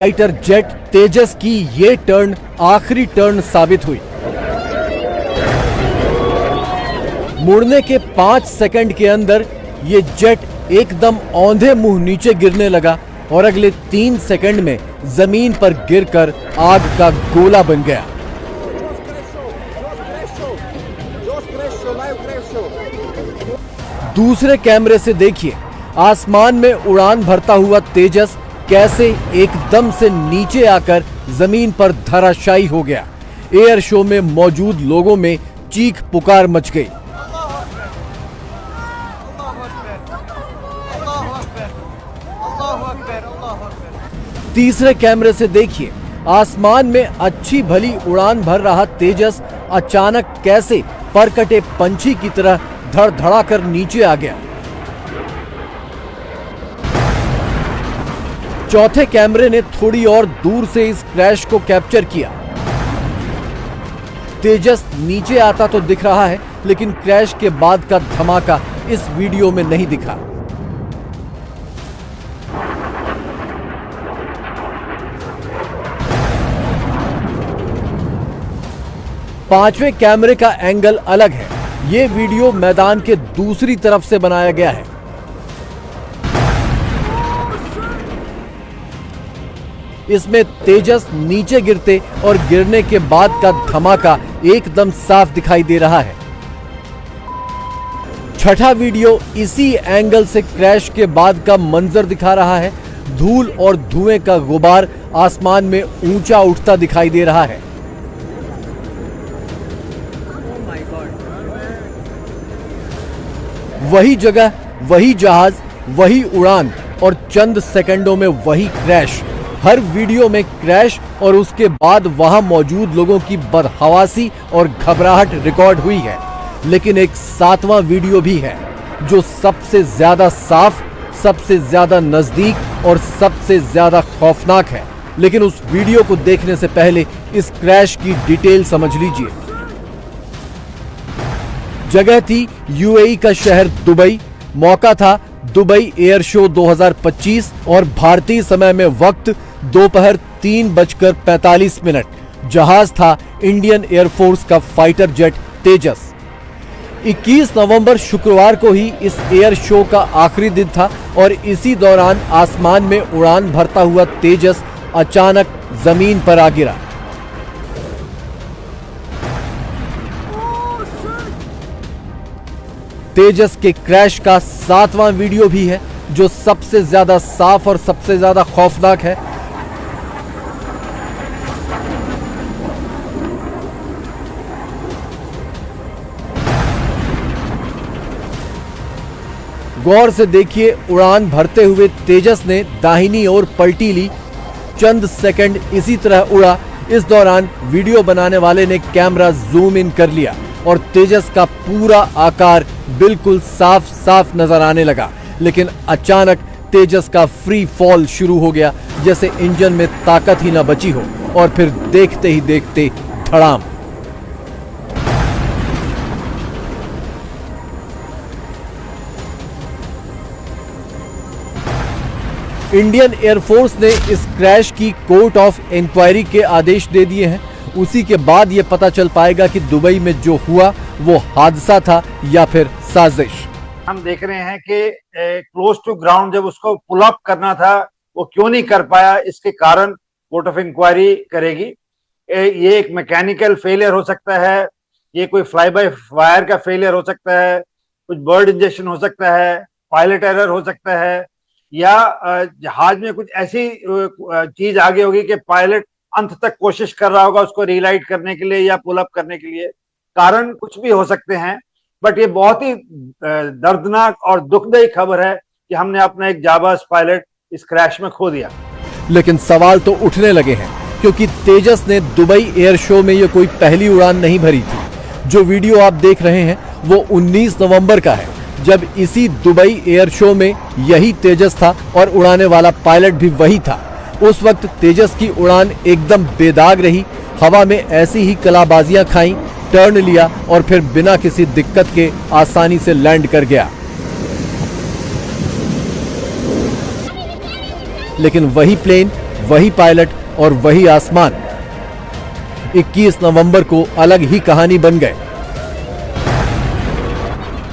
Fighter jet तेजस की ये turn आखिरी टर्न साबित हुई। मुड़ने के 5 सेकंड के अंदर ये जेट एकदम औंधे मुंह नीचे गिरने लगा और अगले 3 सेकंड में जमीन पर गिरकर आग का गोला बन गया। दूसरे कैमरे से देखिए, आसमान में उड़ान भरता हुआ तेजस कैसे एकदम से नीचे आकर जमीन पर धराशायी हो गया। एयर शो में मौजूद लोगों में चीख पुकार मच गई। तीसरे कैमरे से देखिए, आसमान में अच्छी भली उड़ान भर रहा तेजस अचानक कैसे परकटे पंछी की तरह धड़धड़ा कर नीचे आ गया। चौथे कैमरे ने थोड़ी और दूर से इस क्रैश को कैप्चर किया। तेजस नीचे आता तो दिख रहा है, लेकिन क्रैश के बाद का धमाका इस वीडियो में नहीं दिखा। पांचवें कैमरे का एंगल अलग है। यह वीडियो मैदान के दूसरी तरफ से बनाया गया है। इसमें तेजस नीचे गिरते और गिरने के बाद का धमाका एकदम साफ दिखाई दे रहा है। छठा वीडियो इसी एंगल से क्रैश के बाद का मंजर दिखा रहा है। धूल और धुएं का गुबार आसमान में ऊंचा उठता दिखाई दे रहा है। वही जगह, वही जहाज, वही उड़ान और चंद सेकंडों में वही क्रैश। हर वीडियो में क्रैश और उसके बाद वहां मौजूद लोगों की बदहवासी और घबराहट रिकॉर्ड हुई है। लेकिन एक 7वां वीडियो भी है जो सबसे ज्यादा साफ, सबसे ज्यादा नजदीक और सबसे ज्यादा खौफनाक है। लेकिन उस वीडियो को देखने से पहले इस क्रैश की डिटेल समझ लीजिए। जगह थी यूएई का शहर दुबई। मौका था दुबई एयर शो 2025 और भारतीय समय में वक्त दोपहर 3:45। जहाज था इंडियन एयरफोर्स का फाइटर जेट तेजस। 21 नवंबर शुक्रवार को ही इस एयर शो का आखिरी दिन था और इसी दौरान आसमान में उड़ान भरता हुआ तेजस अचानक जमीन पर आ गिरा। तेजस के क्रैश का 7वां वीडियो भी है जो सबसे ज्यादा साफ और सबसे ज्यादा खौफनाक है। गौर से देखिए, उड़ान भरते हुए तेजस ने दाहिनी ओर पलटी ली। चंद सेकंड इसी तरह उड़ा। इस दौरान वीडियो बनाने वाले ने कैमरा जूम इन कर लिया और तेजस का पूरा आकार बिल्कुल साफ साफ नजर आने लगा। लेकिन अचानक तेजस का फ्री फॉल शुरू हो गया, जैसे इंजन में ताकत ही ना बची हो, और फिर देखते ही देखते धड़ाम। इंडियन एयरफोर्स ने इस क्रैश की कोर्ट ऑफ इंक्वायरी के आदेश दे दिए हैं। उसी के बाद यह पता चल पाएगा कि दुबई में जो हुआ वो हादसा था या फिर साजिश। हम देख रहे हैं कि क्लोज टू ग्राउंड जब उसको पुल अप करना था वो क्यों नहीं कर पाया, इसके कारण कोर्ट ऑफ इंक्वायरी करेगी। ये एक मैकेनिकल फेलियर हो सकता है, ये कोई फ्लाई बाय वायर का फेलियर हो सकता है, कुछ बर्ड इंजेक्शन हो सकता है, पायलट एरर हो सकता है, या जहाज में कुछ ऐसी चीज आगे होगी कि पायलट अंत तक कोशिश कर रहा होगा उसको रीलाइट करने के लिए या पुल अप करने के लिए। कारण कुछ भी हो सकते हैं, बट ये बहुत ही दर्दनाक और दुखदायी खबर है कि हमने अपना एक जाबाज पायलट इस क्रैश में खो दिया। लेकिन सवाल तो उठने लगे हैं, क्योंकि तेजस ने दुबई एयर शो में ये कोई पहली उड़ान नहीं भरी थी। जो वीडियो आप देख रहे हैं वो 19 नवंबर का है, जब इसी दुबई एयर शो में यही तेजस था और उड़ाने वाला पायलट भी वही था। उस वक्त तेजस की उड़ान एकदम बेदाग रही। हवा में ऐसी ही कलाबाजियां खाई, टर्न लिया और फिर बिना किसी दिक्कत के आसानी से लैंड कर गया। लेकिन वही प्लेन, वही पायलट और वही आसमान 21 नवंबर को अलग ही कहानी बन गए।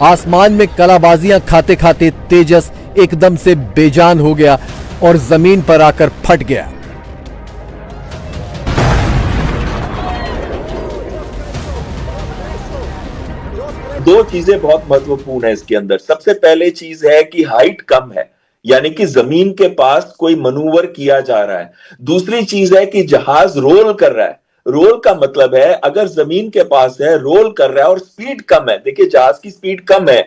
आसमान में कलाबाजियां खाते खाते तेजस एकदम से बेजान हो गया और जमीन पर आकर फट गया। दो चीजें बहुत महत्वपूर्ण है इसके अंदर। सबसे पहले चीज है कि हाइट कम है, यानी कि जमीन के पास कोई मनूवर किया जा रहा है। दूसरी चीज है कि जहाज रोल कर रहा है। रोल का मतलब है अगर जमीन के पास है, रोल कर रहा है और स्पीड कम है। देखिए जहाज की स्पीड कम है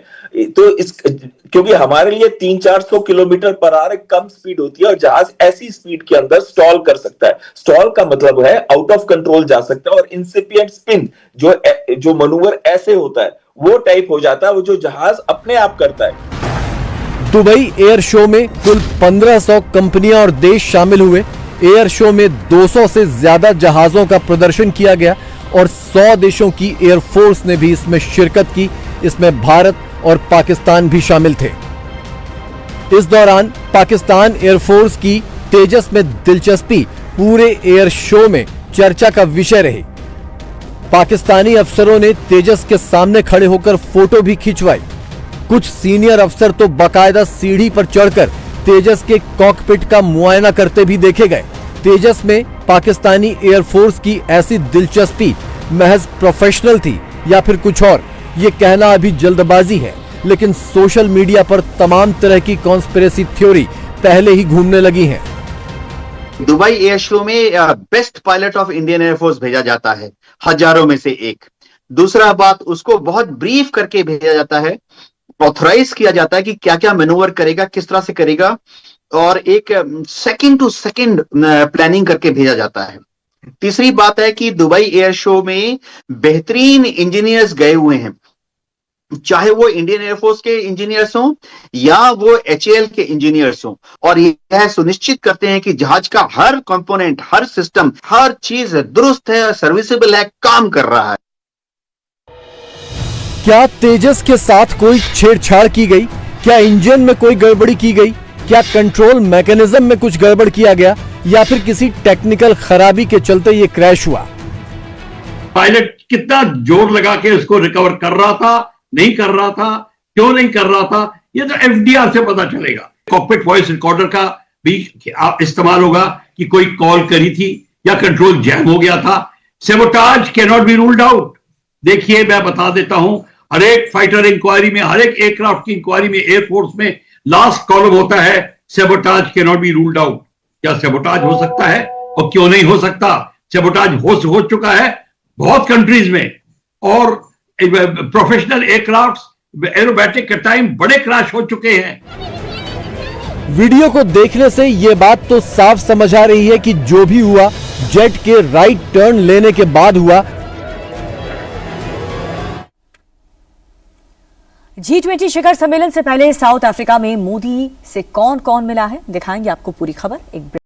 तो इस क्योंकि हमारे लिए 300-400 किलोमीटर पर आवर कम स्पीड होती है और जहाज ऐसी स्पीड के अंदर स्टॉल कर सकता है। स्टॉल का मतलब है आउट ऑफ कंट्रोल जा सकता है और इंसिपिएंट स्पिन जो मनूवर ऐसे होता है वो टाइप हो जाता है, वो जो जहाज अपने आप करता है। दुबई एयर शो में कुल 1500 कंपनियां और देश शामिल हुए। एयर शो में 200 से ज्यादा जहाजों का प्रदर्शन किया गया और 100 देशों की एयरफोर्स ने भी इसमें शिरकत की। इसमें भारत और पाकिस्तान भी शामिल थे। इस दौरान पाकिस्तान एयरफोर्स की तेजस में दिलचस्पी पूरे एयर शो में चर्चा का विषय रही। पाकिस्तानी अफसरों ने तेजस के सामने खड़े होकर फोटो भी खिंचवाई। कुछ सीनियर अफसर तो बाकायदा सीढ़ी पर चढ़कर तेजस के कॉकपिट का मुआयना करते भी देखे गए। तेजस में पाकिस्तानी एयरफोर्स की ऐसी दिलचस्पी महज प्रोफेशनल थी या फिर कुछ और, ये कहना अभी जल्दबाजी है, लेकिन सोशल मीडिया पर तमाम तरह की कॉन्स्पिरेसी थ्योरी पहले ही घूमने लगी हैं। दुबई एयर शो में best pilot of Indian air force भेजा जाता है, हजारों में से एक। दूसरा बात, उसको बहुत ब्रीफ करके भेजा जाता है, ऑथराइज किया जाता है कि क्या क्या मैनूवर करेगा, किस तरह से करेगा, और एक सेकंड टू सेकंड प्लानिंग करके भेजा जाता है। तीसरी बात है कि दुबई एयर शो में बेहतरीन इंजीनियर्स गए हुए हैं, चाहे वो इंडियन एयरफोर्स के इंजीनियर्स हों या वो एचएएल के इंजीनियर्स हों, और यह सुनिश्चित करते हैं कि जहाज का हर कंपोनेंट, हर सिस्टम, हर चीज दुरुस्त है, सर्विसेबल है, काम कर रहा है। क्या तेजस के साथ कोई छेड़छाड़ की गई? क्या इंजन में कोई गड़बड़ी की गई? क्या कंट्रोल मैकेनिज्म में कुछ गड़बड़ किया गया या फिर किसी टेक्निकल खराबी के चलते ये क्रैश हुआ? पायलट कितना जोर लगा के उसको रिकवर कर रहा था, नहीं कर रहा था, क्यों नहीं कर रहा था, ये तो एफडीआर से पता चलेगा। कॉकपिट वॉइस रिकॉर्डर का भी इस्तेमाल होगा कि कोई कॉल करी थी या कंट्रोल जैम हो गया था। Sabotage can not be ruled out. देखिए मैं बता देता हूं, हर एक फाइटर इंक्वायरी में, हर एक एयरक्राफ्ट की इंक्वायरी में, एयरफोर्स में लास्ट कॉलम होता है sabotage can not be ruled out. क्या सेबोटाज हो सकता है और क्यों नहीं हो सकता? सेबोटाज हो चुका है बहुत कंट्रीज में, और प्रोफेशनल एयरक्राफ्ट एरोबैटिक के टाइम बड़े क्रैश हो चुके हैं। वीडियो को देखने से यह बात तो साफ समझ आ रही है कि जो भी हुआ जेट के राइट टर्न लेने के बाद हुआ। G20 शिखर सम्मेलन से पहले साउथ अफ्रीका में मोदी से कौन कौन मिला है, दिखाएंगे आपको पूरी खबर। एक